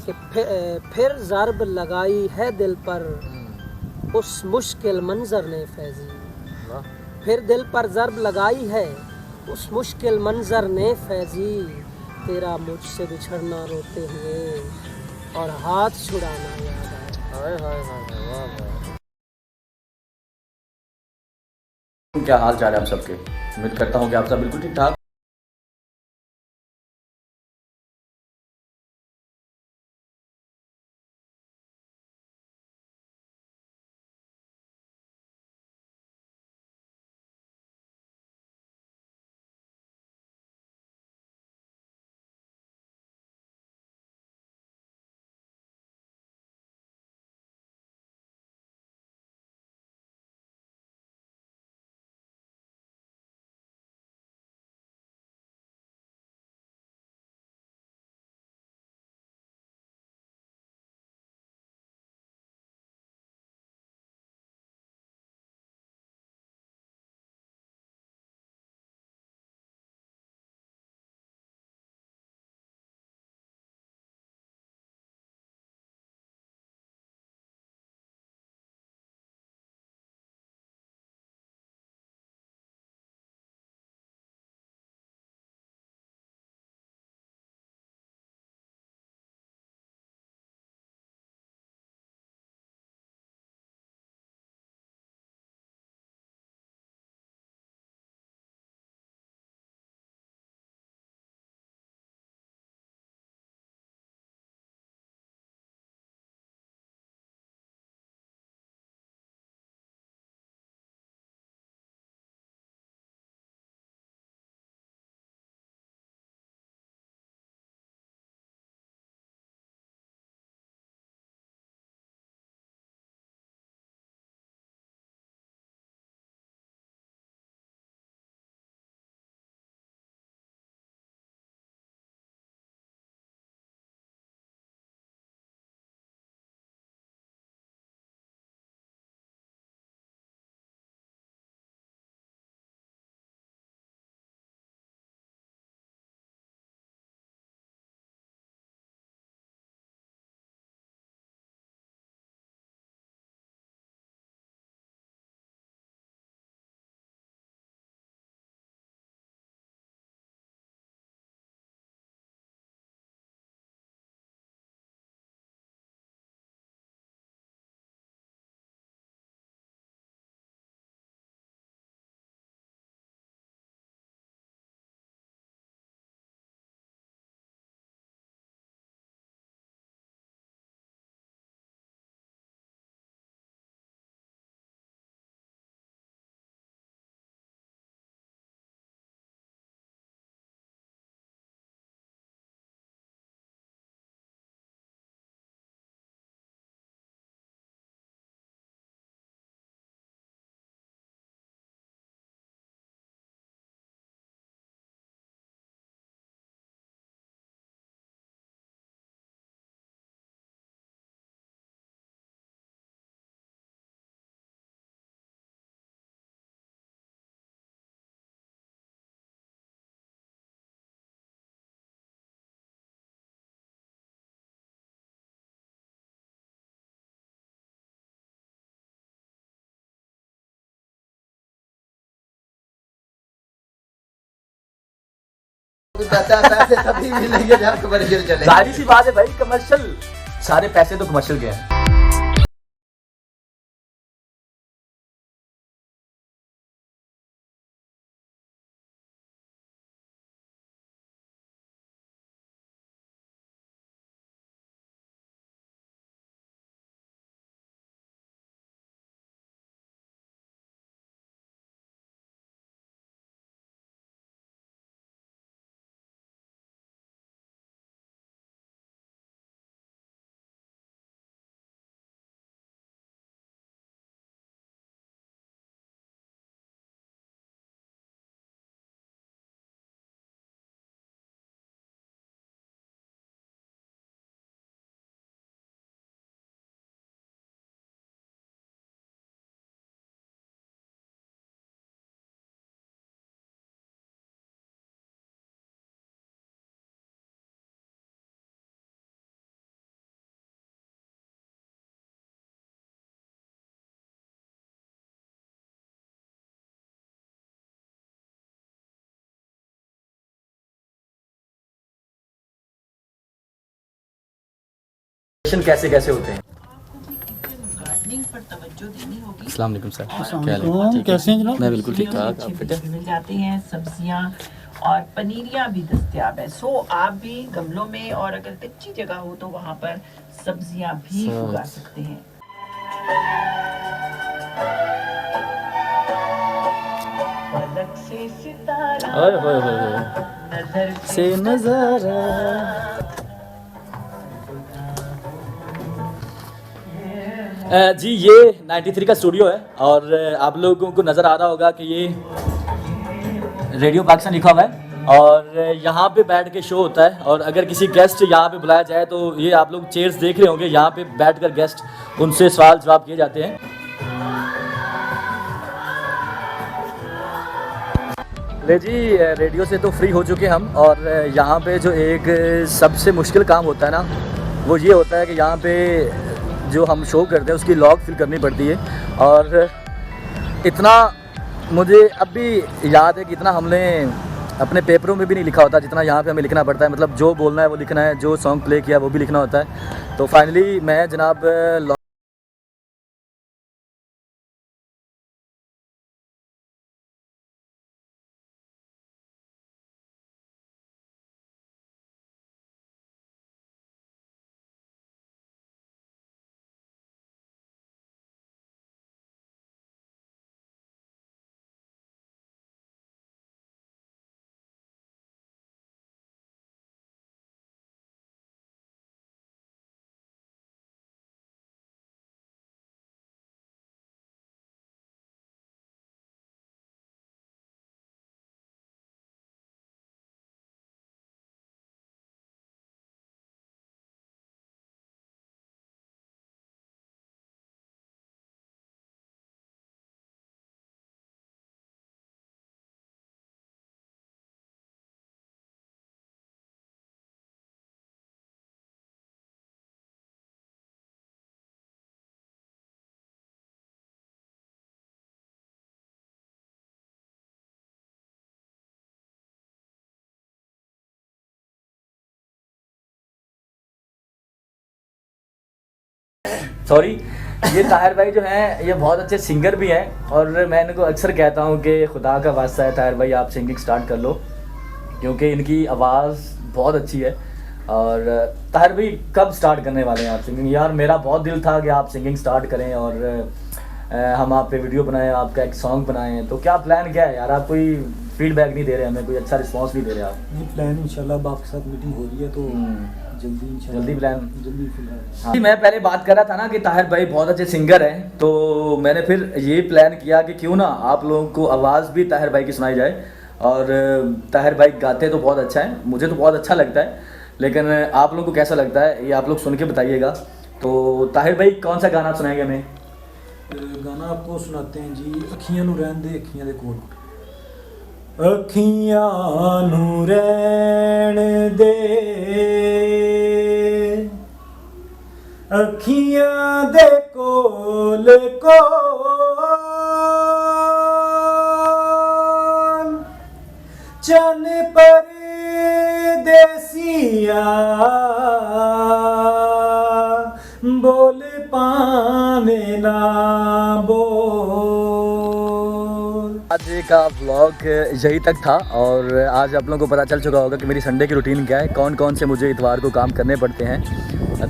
कि फिर ज़रब लगाई है दिल पर उस मुश्किल मंजर ने फैज़ी, फिर दिल पर ज़रब लगाई है उस मुश्किल मंजर ने फैज़ी, तेरा मुझसे बिछड़ना रोते हुए और हाथ छुड़ाना याद आया। हाय हाय हाय, वाह वाह। क्या हाल चाल है आप सबके। उम्मीद करता हूँ कि आप सब बिल्कुल ठीक ठाक। पैसे तभी मिलेंगे जब कमर्शियल चले। जाहिर सी बात है भाई, कमर्शियल सारे पैसे तो कमर्शियल के हैं। सेशन कैसे कैसे होते हैं? गार्डनिंग पर तवज्जो देनी होगी। अस्सलाम वालेकुम सर, अस्सलाम, कैसे हैं जनाब? मैं बिल्कुल ठीक ठाक, अच्छे आप फिट है? बीज मिल जाते हैं, सब्जियां और पनीरियां भी दस्तयाब है। सो आप भी गमलों में और अगर कच्ची जगह हो तो वहाँ पर सब्जियां भी उगा सकते हैं। पलक से सितारा ओए होए होए होए। नजर से नजारा। जी ये 93 का स्टूडियो है और आप लोगों को नज़र आ रहा होगा कि ये रेडियो पाकिस्तान लिखा हुआ है और यहाँ पे बैठ के शो होता है। और अगर किसी गेस्ट यहाँ पे बुलाया जाए तो ये आप लोग चेयर्स देख रहे होंगे, यहाँ पे बैठकर गेस्ट उनसे सवाल जवाब किए जाते हैं। ले जी रेडियो से तो फ्री हो चुके हम और यहाँ पे जो एक सबसे मुश्किल काम होता है ना, वो ये होता है कि यहाँ पे जो हम शो करते हैं उसकी लॉग फिल करनी पड़ती है। और इतना मुझे अब भी याद है कि इतना हमने अपने पेपरों में भी नहीं लिखा होता जितना यहाँ पे हमें लिखना पड़ता है। मतलब जो बोलना है वो लिखना है, जो सॉन्ग प्ले किया वो भी लिखना होता है। तो फाइनली मैं जनाब सॉरी, ये ताहिर भाई जो हैं ये बहुत अच्छे सिंगर भी हैं और मैं इनको अक्सर कहता हूँ कि खुदा का वास्ता है ताहिर भाई आप सिंगिंग स्टार्ट कर लो, क्योंकि इनकी आवाज़ बहुत अच्छी है। और ताहिर भाई कब स्टार्ट करने वाले हैं आप सिंगिंग? यार मेरा बहुत दिल था कि आप सिंगिंग स्टार्ट करें और हम आप पे वीडियो बनाएं, आपका एक सॉन्ग बनाएं। तो क्या प्लान क्या है यार? आप कोई फीडबैक नहीं दे रहे हमें, कोई अच्छा रिस्पॉन्स नहीं दे रहे आप। ये प्लान इंशाल्लाह अब आपके साथ मीटिंग हो रही है तो जल्दी इंशाल्लाह जल्दी प्लान जल्दी फिलहाल। हाँ। मैं पहले बात कर रहा था ना कि ताहिर भाई बहुत अच्छे सिंगर हैं, तो मैंने फिर ये प्लान किया कि क्यों ना आप लोगों को आवाज़ भी ताहिर भाई की सुनाई जाए। और ताहिर भाई गाते तो बहुत अच्छा है, मुझे तो बहुत अच्छा लगता है, लेकिन आप लोगों को कैसा लगता है ये आप लोग सुन के बताइएगा। तो ताहिर भाई कौन सा गाना सुनाएंगे हमें? गाना आपको सुनाते हैं जी, अखियां नू रहन दे अखियां दे कोल। अखियां नू रहन दे अखियां दे कोल कोल चन पर देसिया बोल पावे ना बोल। आज का व्लॉग यही तक था और आज आप लोगों को पता चल चुका होगा कि मेरी संडे की रूटीन क्या है, कौन कौन से मुझे इतवार को काम करने पड़ते हैं।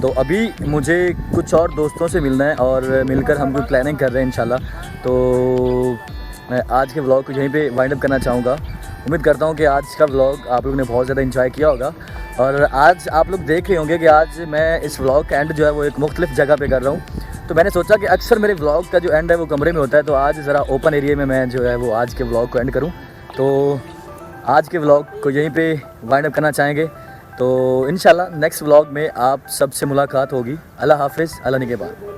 तो अभी मुझे कुछ और दोस्तों से मिलना है और मिलकर हम कोई प्लानिंग कर रहे हैं इंशाल्लाह। तो मैं आज के व्लॉग को यहीं पे वाइंड अप करना चाहूँगा। उम्मीद करता हूँ कि आज का व्लॉग आप लोगों ने बहुत ज़्यादा एंजॉय किया होगा। और आज आप लोग देख रहे होंगे कि आज मैं इस व्लॉग का एंड जो है वो एक मुख्तलिफ जगह पे कर रहा हूँ। तो मैंने सोचा कि अक्सर मेरे व्लॉग का जो एंड है वो कमरे में होता है, तो आज ज़रा ओपन एरिया में मैं जो है वो आज के व्लॉग को एंड करूँ। तो आज के व्लॉग को यहीं पे वाइंड अप करना चाहेंगे। तो इंशाल्लाह नेक्स्ट व्लॉग में आप सबसे मुलाकात होगी। अल्लाह हाफिज़, अल्लाह निगहबान।